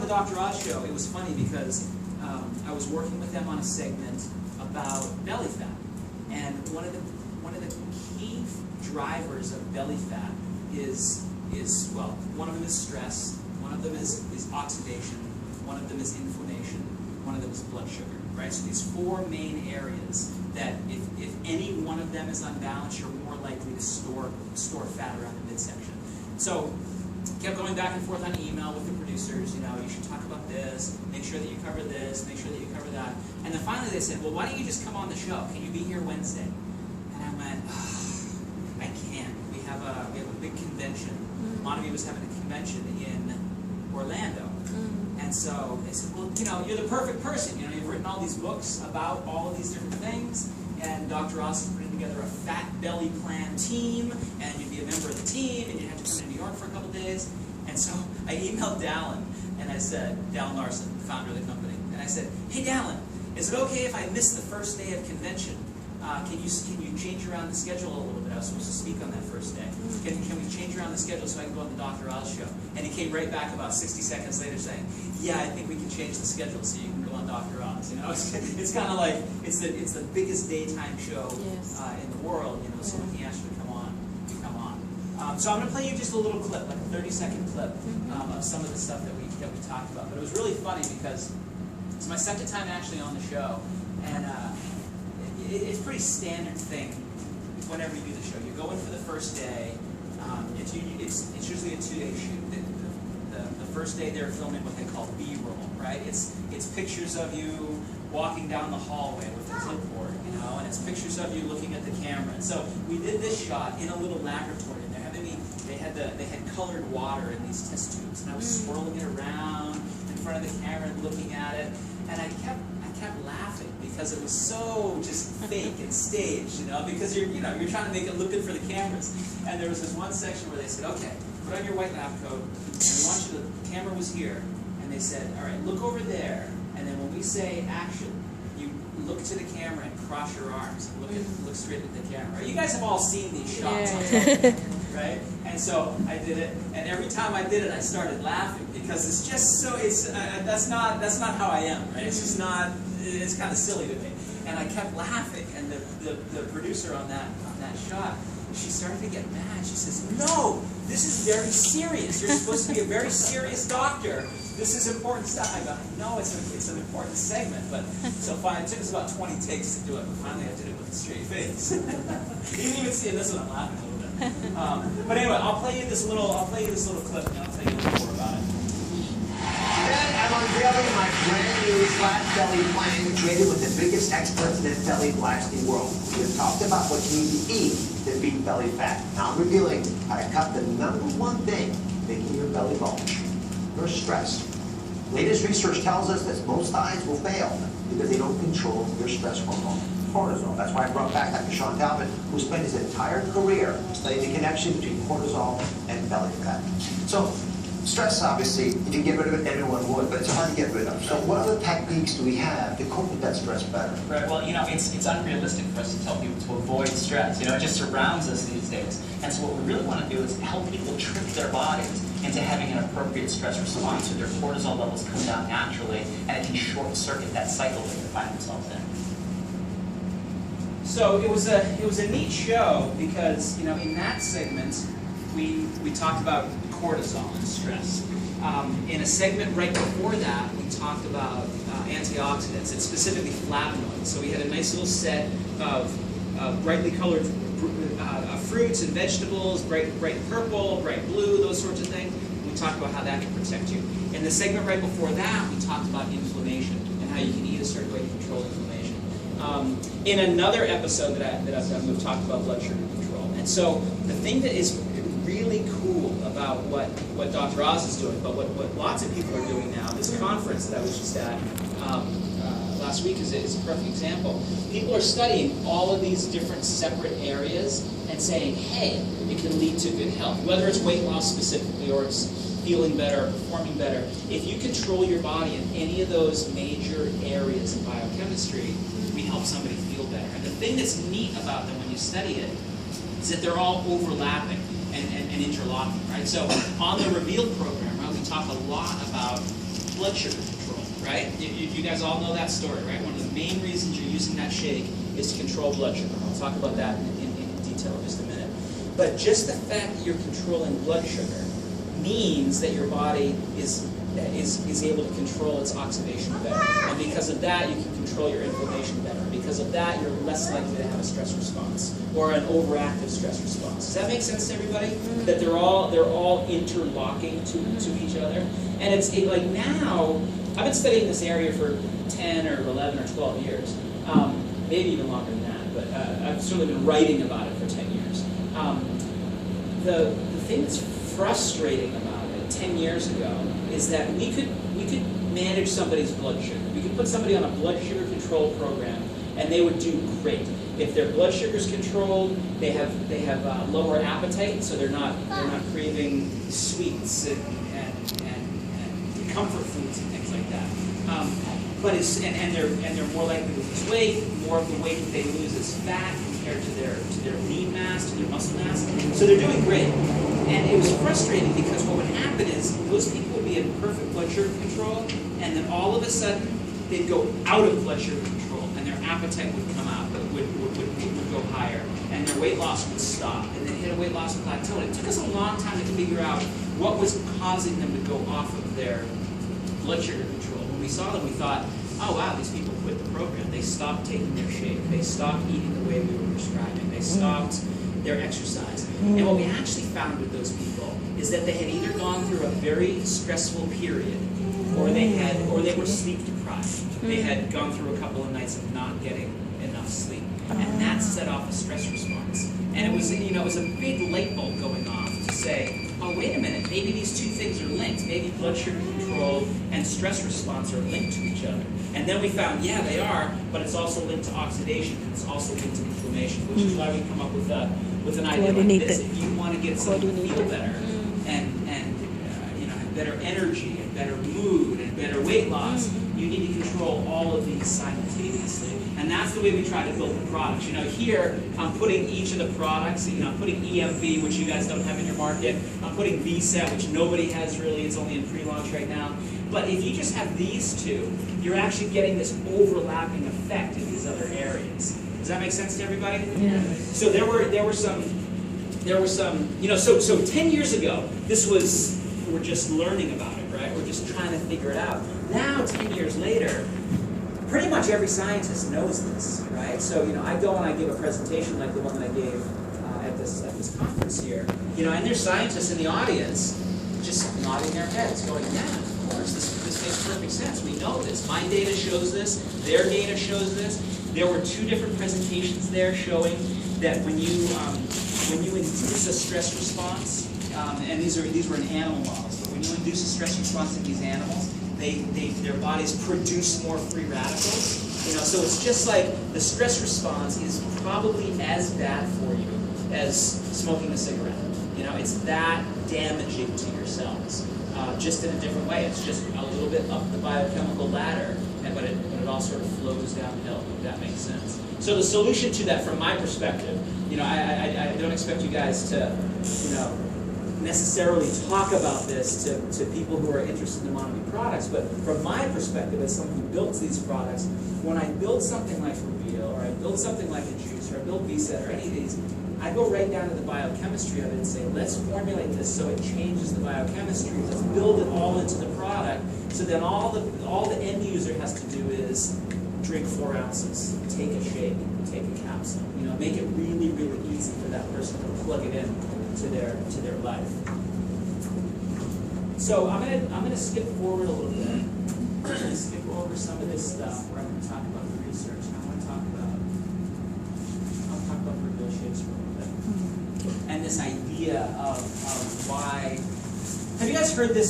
Dr. Oz show, it was funny because I was working with them on a segment about belly fat, and one of the key drivers of belly fat is well, one of them is stress, one of them is oxidation, one of them is inflammation, one of them is blood sugar, right? So these four main areas that if any one of them is unbalanced, you're more likely to store fat around the midsection. So kept going back and forth on email with the producers, you know, you should talk about this, make sure that you cover this, make sure that you cover that. And then finally they said, well, why don't you just come on the show? Can you be here Wednesday? And I went, oh, I can't. We have a big convention. Montague was having a convention in Orlando. And so they said, well, you know, you're the perfect person. You know, you've written all these books about all of these different things, and Dr. Oz is putting together a fat belly plan team, and you'd be a member of the team, and you'd have to come to New York for a couple days. And so I emailed Dallin, and I said, Dallin Larson, the founder of the company, and I said, hey Dallin, is it okay if I miss the first day of convention? Can you change around the schedule a little bit? I was supposed to speak on that first day. Can we change around the schedule so I can go on the Dr. Oz show? And he came right back about 60 seconds later saying, yeah, I think we can change the schedule so you can go on Dr. Oz. You know, it's kind of like, it's the biggest daytime show in the world, you know, so when he asked you to come on, you come on. So I'm going to play you just a little clip, like a 30-second clip of some of the stuff that we talked about. But it was really funny because it's my second time actually on the show, and it's a pretty standard thing whenever you do the show. You go in for the first day. It's usually a 2-day shoot. The first day they're filming what they call B-roll, right? It's pictures of you walking down the hallway with a clipboard, you know, and it's pictures of you looking at the camera. And so we did this shot in a little laboratory. They had colored water in these test tubes, and I was swirling it around in front of the camera and looking at it, and I kept laughing because it was so just fake and staged, you know, because you're trying to make it look good for the cameras. And there was this one section where they said, okay, put on your white lab coat, and we want you to, the camera was here, and they said, all right, look over there, and then when we say action, you look to the camera and cross your arms and look straight at the camera. You guys have all seen these shots on television, right? And so I did it, and every time I did it, I started laughing because it's just so that's not how I am, right? It's just not. It's kind of silly to me, and I kept laughing. And the producer on that shot, she started to get mad. She says, "No, this is very serious. You're supposed to be a very serious doctor. This is important stuff." I go, "No, it's an important segment." But so fine, it took us about 20 takes to do it, but finally I did it with a straight face. You can even see in this one I'm laughing a little bit. But anyway, I'll play you this little clip, and I'll tell you a little more about it. Today I'm unveiling my brand new flat belly plan created with the biggest experts in the belly blasting world. We have talked about what you need to eat to beat belly fat. Now I'm revealing how to cut the #1 thing making your belly bulge: your stress. Latest research tells us that most diets will fail because they don't control your stress hormone, cortisol. That's why I brought back Dr. Shawn Talbot, who spent his entire career studying the connection between cortisol and belly fat. So stress, obviously, if you get rid of it, everyone would, but it's hard to get rid of. So what other techniques do we have to cope with that stress better? Right, well, you know, it's unrealistic for us to tell people to avoid stress. You know, it just surrounds us these days. And so what we really want to do is help people trick their bodies into having an appropriate stress response so their cortisol levels come down naturally, and it can short-circuit that cycle that they find themselves in. So it was a neat show because, you know, in that segment we talked about cortisol and stress. In a segment right before that, we talked about antioxidants and specifically flavonoids. So we had a nice little set of brightly colored fruits and vegetables, bright purple, bright blue, those sorts of things. We talked about how that can protect you. In the segment right before that, we talked about inflammation and how you can eat a certain way to control inflammation. In another episode that I've done, we've talked about blood sugar control. And so the thing that is really cool about what Dr. Oz is doing, but what lots of people are doing now, this conference that I was just at last week is a perfect example. People are studying all of these different separate areas and saying, hey, it can lead to good health. Whether it's weight loss specifically or it's feeling better, performing better. If you control your body in any of those major areas of biochemistry, we help somebody feel better. And the thing that's neat about them when you study it is that they're all overlapping and interlocking, right? So on the Reveal program, right, we talk a lot about blood sugar control, right? You guys all know that story, right? One of the main reasons you're using that shake is to control blood sugar. I'll talk about that in detail in just a minute. But just the fact that you're controlling blood sugar means that your body is able to control its oxidation better. And because of that, you can control your inflammation better. Because of that, you're less likely to have a stress response or an overactive stress response. Does that make sense to everybody? That they're all interlocking to each other? And it's like now, I've been studying this area for 10 or 11 or 12 years. Maybe even longer than that, but I've certainly been writing about it for 10 years. The thing that's frustrating about it 10 years ago is that we could manage somebody's blood sugar. We could put somebody on a blood sugar control program and they would do great. If their blood sugar is controlled, they have lower appetite, so they're not craving sweets and comfort foods and things like that. They're more likely to lose weight. More of the weight that they lose is fat compared to their lean mass, to their muscle mass. So they're doing great. And it was frustrating because what would happen is those people would be in perfect blood sugar control, and then all of a sudden they'd go out of blood sugar control, and their appetite would come out, would go higher, and their weight loss would stop, and they hit a weight loss plateau. And it took us a long time to figure out what was causing them to go off of their blood sugar control. When we saw them, we thought, oh wow, these people quit the program. They stopped taking their shake. They stopped eating the way we were prescribing. They stopped their exercise. And what we actually found with those people is that they had either gone through a very stressful period, or they were sleep deprived. They had gone through a couple of nights of not getting enough sleep, and that set off a stress response. And it was a big light bulb going off to say, oh, wait a minute, maybe these two things are linked. Maybe blood sugar control and stress response are linked to each other. And then we found, yeah, they are, but it's also linked to oxidation, and it's also linked to inflammation, which is why we come up with an idea like this. If you want to get someone to feel better and have better energy and better mood and better weight loss, you need to control all of these simultaneously. And that's the way we try to build the products. Here I'm putting each of the products, I'm putting EMV, which you guys don't have in your market. I'm putting VSET, which nobody has really, it's only in pre-launch right now. But if you just have these two, you're actually getting this overlapping effect in these other areas. Does that make sense to everybody? Yeah. So there were some, so 10 years ago, we're just learning about it, right? We're just trying to figure it out. Now, 10 years later, pretty much every scientist knows this, right? So, I go and I give a presentation like the one that I gave at this conference here, and there's scientists in the audience just nodding their heads, going, yeah, of course, this makes perfect sense. We know this. My data shows this. Their data shows this. There were 2 different presentations there showing that when you induce a stress response, and these were in animal models, but when you induce a stress response in these animals, their bodies produce more free radicals. So it's just like the stress response is probably as bad for you as smoking a cigarette. It's that damaging to your cells, just in a different way. It's just a little bit up the biochemical ladder, but it all sort of flows downhill, if that makes sense. So the solution to that, from my perspective, I don't expect you guys to, necessarily talk about this to people who are interested in Monomy products, but from my perspective as someone who builds these products, when I build something like Reveal, or I build something like a juice, or I build VSET, or any of these, I go right down to the biochemistry of it and say, let's formulate this so it changes the biochemistry. Let's build it all into the product, so then all the end user has to do is drink 4 ounces, take a shake, take a capsule. Make it really, really easy for that person to plug it in to their life. So I'm gonna skip forward a little bit. I'm gonna skip over some of this stuff where I'm gonna talk about the research. And I'll talk about Reveal shakes for a little bit. And this idea of why. Have you guys heard somebody